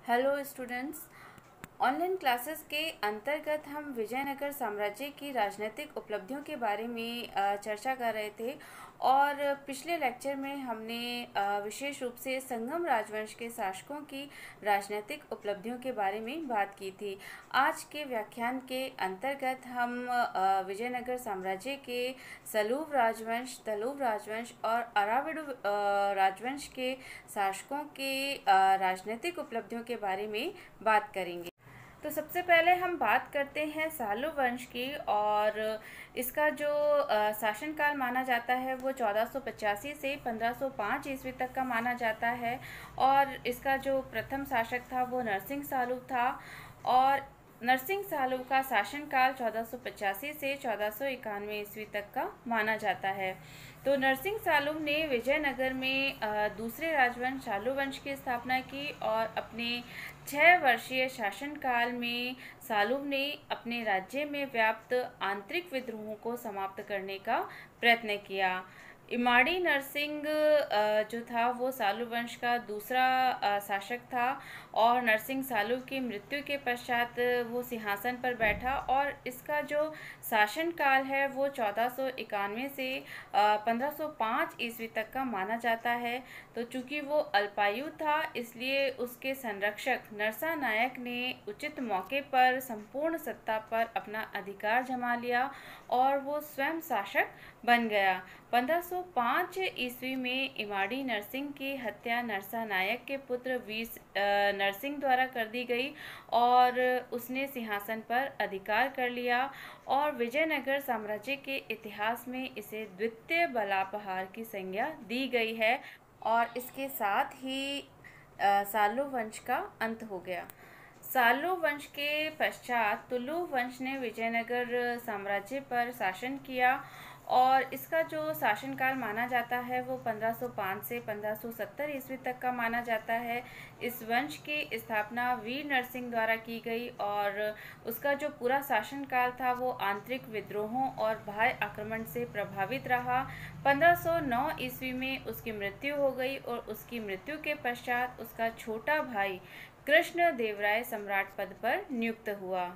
Hello students. Online classes के अंतर्गत हम विजयनगर साम्राज्य की राजनीतिक उपलब्धियों के बारे में चर्चा कर रहे थे और पिछले लेक्चर में हमने विशेष रूप से संगम राजवंश के शासकों की राजनीतिक उपलब्धियों के बारे में बात की थी। आज के व्याख्यान के अंतर्गत हम विजयनगर साम्राज्य के सलूब राजवंश, तलूब राजवंश और अराविडु राजवंश के शासकों के राजनीतिक उपलब्धियों के बारे में बात करेंगे। तो सबसे पहले हम बात करते हैं सालू वंश की, और इसका जो शासनकाल माना जाता है वो 1485 से 1505 ईस्वी तक का माना जाता है। और इसका जो प्रथम शासक था वो नरसिंह सालू था, और नरसिंह सालू का शासनकाल 1485 से 1491 ईस्वी तक का माना जाता है। तो नरसिंह सालू ने विजयनगर में दूसरे राजवंश सालू वंश की स्थापना की, और अपने 6 वर्षीय शासनकाल में सालू ने अपने राज्य में व्याप्त आंतरिक विद्रोहों को समाप्त करने का प्रयत्न किया। इमाड़ी नरसिंह जो था वो सालू वंश का दूसरा शासक था, और नरसिंह सालू की मृत्यु के पश्चात वो सिंहासन पर बैठा, और इसका जो शासनकाल है वो 1491 से 1505 ईस्वी तक का माना जाता है। तो चूंकि वो अल्पायु था, इसलिए उसके संरक्षक नरसा नायक ने उचित मौके पर संपूर्ण सत्ता पर अपना अधिकार जमा लिया और वो स्वयं शासक बन गया। 1505 ईस्वी में इमाड़ी नरसिंह की हत्या नरसा नायक के पुत्र वीर नरसिंह द्वारा कर दी गई, और उसने सिंहासन पर अधिकार कर लिया, और विजयनगर साम्राज्य के इतिहास में इसे द्वितीय बलापहार की संज्ञा दी गई है, और इसके साथ ही सालू वंश का अंत हो गया। सालू वंश के पश्चात तुलु वंश ने विजयनगर साम्राज्य पर शासन किया, और इसका जो शासनकाल माना जाता है वो 1505 से 1570 ईस्वी तक का माना जाता है। इस वंश की स्थापना वीर नरसिंह द्वारा की गई, और उसका जो पूरा शासनकाल था वो आंतरिक विद्रोहों और बाह्य आक्रमण से प्रभावित रहा। 1509 ईस्वी में उसकी मृत्यु हो गई, और उसकी मृत्यु के पश्चात उसका छोटा भाई कृष्ण देव राय सम्राट पद पर नियुक्त हुआ।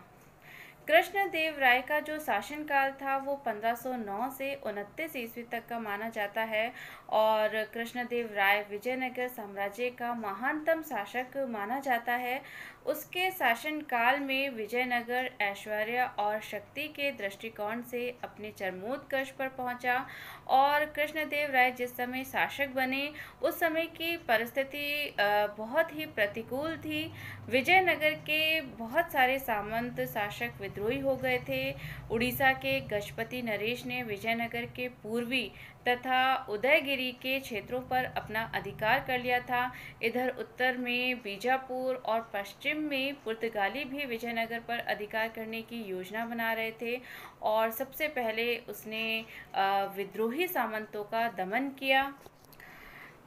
कृष्ण देव राय का जो शासनकाल था वो 1509 से 29 ईस्वी तक का माना जाता है, और कृष्ण देव राय विजयनगर साम्राज्य का महानतम शासक माना जाता है। उसके शासनकाल में विजयनगर ऐश्वर्य और शक्ति के दृष्टिकोण से अपने चरमोत्कर्ष पर पहुंचा, और कृष्णदेव राय जिस समय शासक बने उस समय की परिस्थिति बहुत ही प्रतिकूल थी। विजयनगर के बहुत सारे सामंत शासक विद्रोही हो गए थे। उड़ीसा के गजपति नरेश ने विजयनगर के पूर्वी तथा उदयगिरी के क्षेत्रों पर अपना अधिकार कर लिया था। इधर उत्तर में बीजापुर और पश्चिम में पुर्तगाली भी विजयनगर पर अधिकार करने की योजना बना रहे थे, और सबसे पहले उसने विद्रोही सामंतों का दमन किया।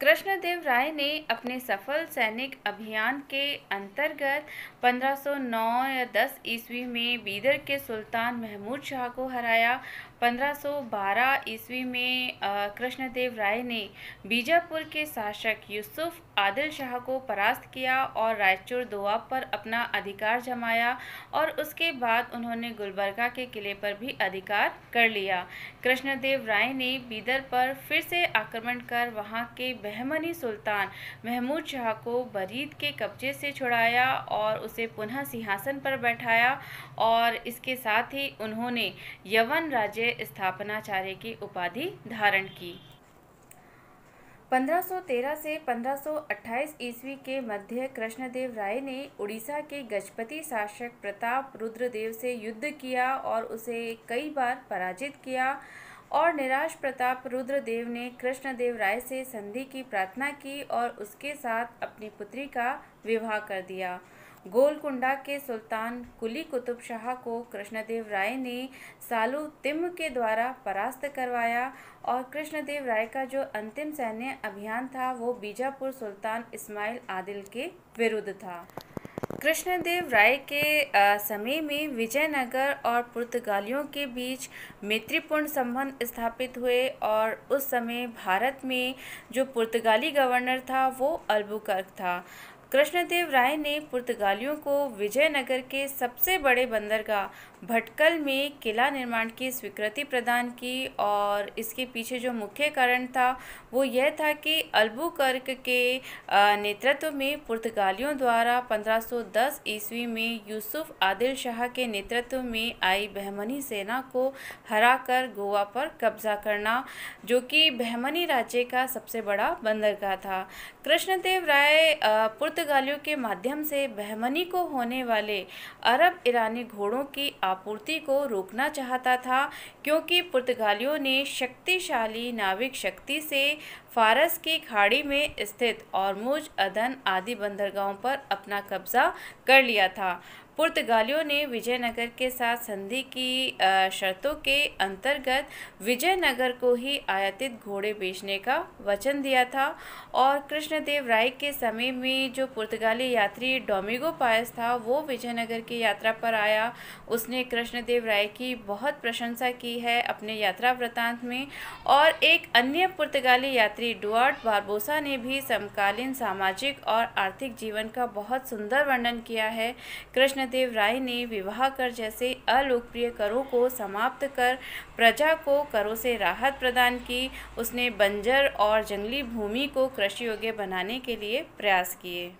कृष्णदेव राय ने अपने सफल सैनिक अभियान के अंतर्गत 1509 या 10 ईस्वी में बीदर के सुल्तान महमूद शाह को हराया। 1512 ईस्वी में कृष्णदेव राय ने बीजापुर के शासक यूसुफ आदिल शाह को परास्त किया और रायचूर दोआब पर अपना अधिकार जमाया, और उसके बाद उन्होंने गुलबर्गा के किले पर भी अधिकार कर लिया। कृष्णदेव राय ने बीदर पर फिर से आक्रमण कर वहां के बहमनी सुल्तान महमूद शाह को बरीद के कब्जे से छुड़ाया और उसे पुनः सिंहासन पर बैठाया, और इसके साथ ही उन्होंने यवन राज्य स्थापनाचार्य की उपाधि धारण की। 1513 से 1528 ईस्वी के मध्य कृष्णदेव राय ने उड़ीसा के गजपति शासक प्रताप रुद्रदेव से युद्ध किया और उसे कई बार पराजित किया, और निराश प्रताप रुद्रदेव ने कृष्णदेव राय से संधि की प्रार्थना की और उसके साथ अपनी पुत्री का विवाह कर दिया। गोलकुंडा के सुल्तान कुली कुतुब शाह को कृष्णदेव राय ने सालू तिम्म के द्वारा परास्त करवाया, और कृष्णदेव राय का जो अंतिम सैन्य अभियान था वो बीजापुर सुल्तान इस्माइल आदिल के विरुद्ध था। कृष्णदेव राय के समय में विजयनगर और पुर्तगालियों के बीच मैत्रीपूर्ण संबंध स्थापित हुए, और उस समय भारत में जो पुर्तगाली गवर्नर था वो अल्बुकर्क था। कृष्णदेव राय ने पुर्तगालियों को विजयनगर के सबसे बड़े बंदरगाह भटकल में किला निर्माण की स्वीकृति प्रदान की, और इसके पीछे जो मुख्य कारण था वो यह था कि अल्बुकर्क के नेतृत्व में पुर्तगालियों द्वारा 1510 ईस्वी में यूसुफ आदिल शाह के नेतृत्व में आई बहमनी सेना को हराकर गोवा पर कब्जा करना, जो कि बहमनी राज्य का सबसे बड़ा बंदरगाह था। कृष्णदेव राय पुर्तगालियों के माध्यम से बहमनी को होने वाले अरब ईरानी घोड़ों की आपूर्ति को रोकना चाहता था, क्योंकि पुर्तगालियों ने शक्तिशाली नाविक शक्ति से फारस की खाड़ी में स्थित ऑरमुज, अदन आदि बंदरगाहों पर अपना कब्जा कर लिया था। पुर्तगालियों ने विजयनगर के साथ संधि की शर्तों के अंतर्गत विजयनगर को ही आयातित घोड़े बेचने का वचन दिया था, और कृष्णदेव राय के समय में जो पुर्तगाली यात्री डोमिगो पायस था वो विजयनगर की यात्रा पर आया। उसने कृष्णदेव राय की बहुत प्रशंसा की है अपने यात्रा वृतांत में, और एक अन्य पुर्तगाली यात्री डुआर्ट बारबोसा ने भी समकालीन सामाजिक और आर्थिक जीवन का बहुत सुंदर वर्णन किया है। कृष्णदेव राय ने विवाह कर जैसे अलोकप्रिय करों को समाप्त कर प्रजा को करों से राहत प्रदान की। उसने बंजर और जंगली भूमि को कृषि योग्य बनाने के लिए प्रयास किए।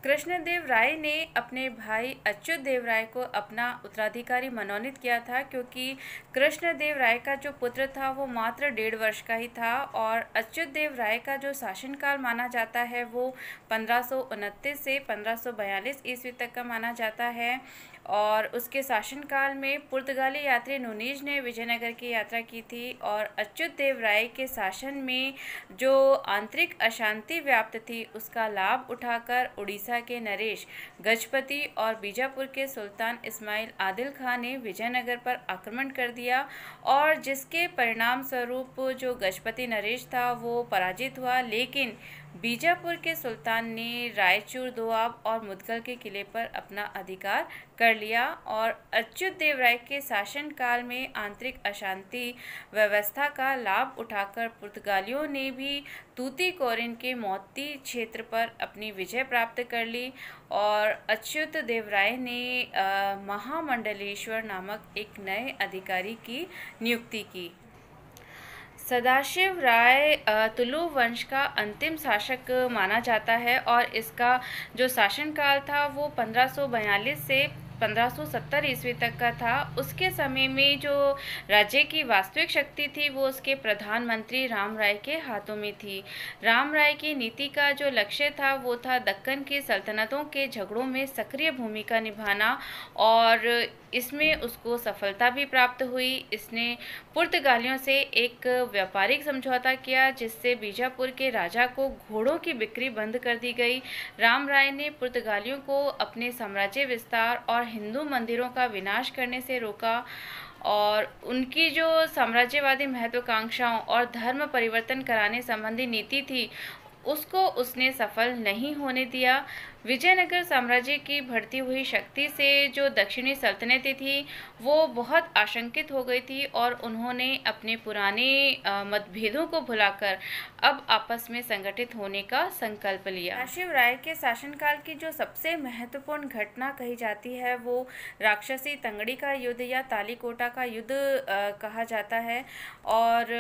कृष्णदेव राय ने अपने भाई अच्युत देव राय को अपना उत्तराधिकारी मनोनीत किया था, क्योंकि कृष्णदेव राय का जो पुत्र था वो मात्र 1.5 वर्ष का ही था, और अच्युत देव राय का जो शासनकाल माना जाता है वो 1529 से 1542 ईस्वी तक का माना जाता है। और उसके शासनकाल में पुर्तगाली यात्री नुनीज ने विजयनगर की यात्रा की थी, और अच्युत देव राय के शासन में जो आंतरिक अशांति व्याप्त थी उसका लाभ उठाकर उड़ीसा के नरेश गजपति और बीजापुर के सुल्तान इस्माइल आदिल खां ने विजयनगर पर आक्रमण कर दिया, और जिसके परिणाम स्वरूप जो गजपति नरेश था वो पराजित हुआ। लेकिन बीजापुर के सुल्तान ने रायचूर, दोआब और मुदगल के किले पर अपना अधिकार कर लिया, और अच्युत देव राय के शासनकाल में आंतरिक अशांति व्यवस्था का लाभ उठाकर पुर्तगालियों ने भी तूतीकोरिन के मोती क्षेत्र पर अपनी विजय प्राप्त कर ली, और अच्युत देव राय ने महामंडलेश्वर नामक एक नए अधिकारी की नियुक्ति की। सदाशिव राय तुलु वंश का अंतिम शासक माना जाता है, और इसका जो शासनकाल था वो 1542 से 1570 ईस्वी तक का था। उसके समय में जो राज्य की वास्तविक शक्ति थी वो उसके प्रधानमंत्री राम राय के हाथों में थी। राम राय की नीति का जो लक्ष्य था वो था दक्कन की सल्तनतों के झगड़ों में सक्रिय भूमिका निभाना, और इसमें उसको सफलता भी प्राप्त हुई। इसने पुर्तगालियों से एक व्यापारिक समझौता किया जिससे बीजापुर के राजा को घोड़ों की बिक्री बंद कर दी गई। राम राय ने पुर्तगालियों को अपने साम्राज्य विस्तार और हिंदू मंदिरों का विनाश करने से रोका, और उनकी जो साम्राज्यवादी महत्वाकांक्षाओं और धर्म परिवर्तन कराने संबंधी नीति थी उसको उसने सफल नहीं होने दिया। विजयनगर साम्राज्य की बढ़ती हुई शक्ति से जो दक्षिणी सल्तनतें थी वो बहुत आशंकित हो गई थी, और उन्होंने अपने पुराने मतभेदों को भुलाकर अब आपस में संगठित होने का संकल्प लिया। सदाशिव राय के शासनकाल की जो सबसे महत्वपूर्ण घटना कही जाती है वो राक्षसी तंगड़ी का युद्ध या तालीकोटा का युद्ध कहा जाता है, और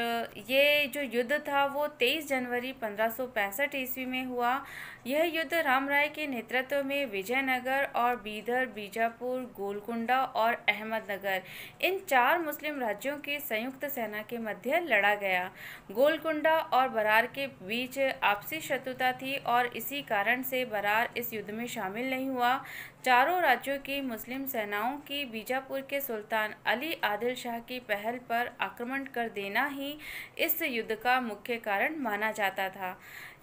ये जो युद्ध था वो 23 जनवरी 1565 ईस्वी में हुआ। यह युद्ध राम राय के नेतृत्व में विजयनगर और बीदर, बीजापुर, गोलकुंडा और अहमदनगर इन 4 मुस्लिम राज्यों की संयुक्त सेना के मध्य लड़ा गया। गोलकुंडा और बरार के बीच आपसी शत्रुता थी, और इसी कारण से बरार इस युद्ध में शामिल नहीं हुआ। चारों राज्यों की मुस्लिम सेनाओं की बीजापुर के सुल्तान अली आदिल शाह की पहल पर आक्रमण कर देना ही इस युद्ध का मुख्य कारण माना जाता था।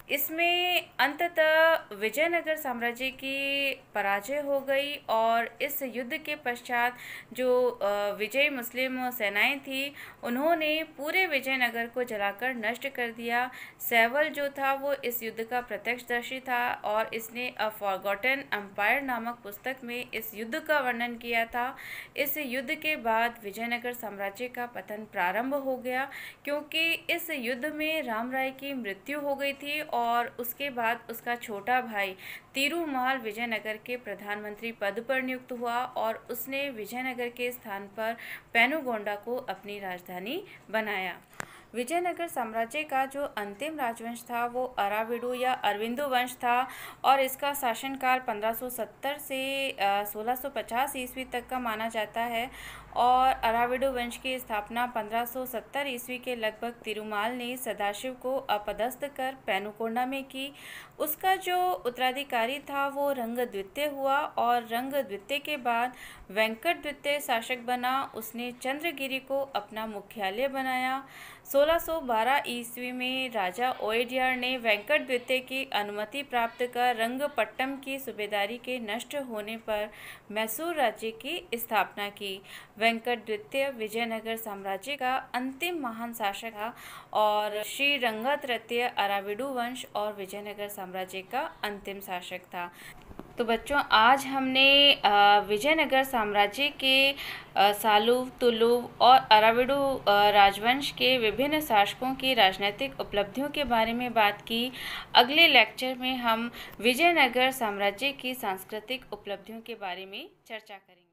इसमें अंततः विजयनगर साम्राज्य की पराजय हो गई, और इस युद्ध के पश्चात जो विजयी मुस्लिम सेनाएं थी उन्होंने पूरे विजयनगर को जलाकर नष्ट कर दिया। सैवल जो था वो इस युद्ध का प्रत्यक्षदर्शी था, और इसने अ फॉरगॉटन एम्पायर नामक पुस्तक में इस युद्ध का वर्णन किया था। इस युद्ध के बाद विजयनगर साम्राज्य का पतन प्रारंभ हो गया, क्योंकि इस युद्ध में राम राय की मृत्यु हो गई थी और उसके बाद उसका छोटा भाई तिरुमाल विजयनगर के प्रधानमंत्री पद पर नियुक्त हुआ और उसने विजयनगर के स्थान पर पेनुगोंडा को अपनी राजधानी बनाया। विजयनगर साम्राज्य का जो अंतिम राजवंश था वो अराविडु या अरविंदो वंश था और इसका शासनकाल 1570 से 1650 ईस्वी तक का माना जाता है और अराविडु वंश की स्थापना 1570 ईस्वी के लगभग तिरुमाल ने सदाशिव को अपदस्थ कर पेनुकोंडा में की। उसका जो उत्तराधिकारी था वो रंग द्वितीय हुआ और रंग द्वितीय के बाद वेंकट द्वितीय शासक बना। उसने चंद्रगिरी को अपना मुख्यालय बनाया। 1612 ईस्वी में राजा ओयडियर ने वेंकट द्वितीय की अनुमति प्राप्त कर रंगपट्टम की सूबेदारी के नष्ट होने पर मैसूर राज्य की स्थापना की। वेंकट द्वितीय विजयनगर साम्राज्य का अंतिम महान शासक था और श्री रंगा तृतीय अराविडु वंश और विजयनगर साम्राज्य का अंतिम शासक था। तो बच्चों, आज हमने विजयनगर साम्राज्य के सालुव, तुलुव और अराविडु राजवंश के विभिन्न शासकों की राजनीतिक उपलब्धियों के बारे में बात की। अगले लेक्चर में हम विजयनगर साम्राज्य की सांस्कृतिक उपलब्धियों के बारे में चर्चा करेंगे।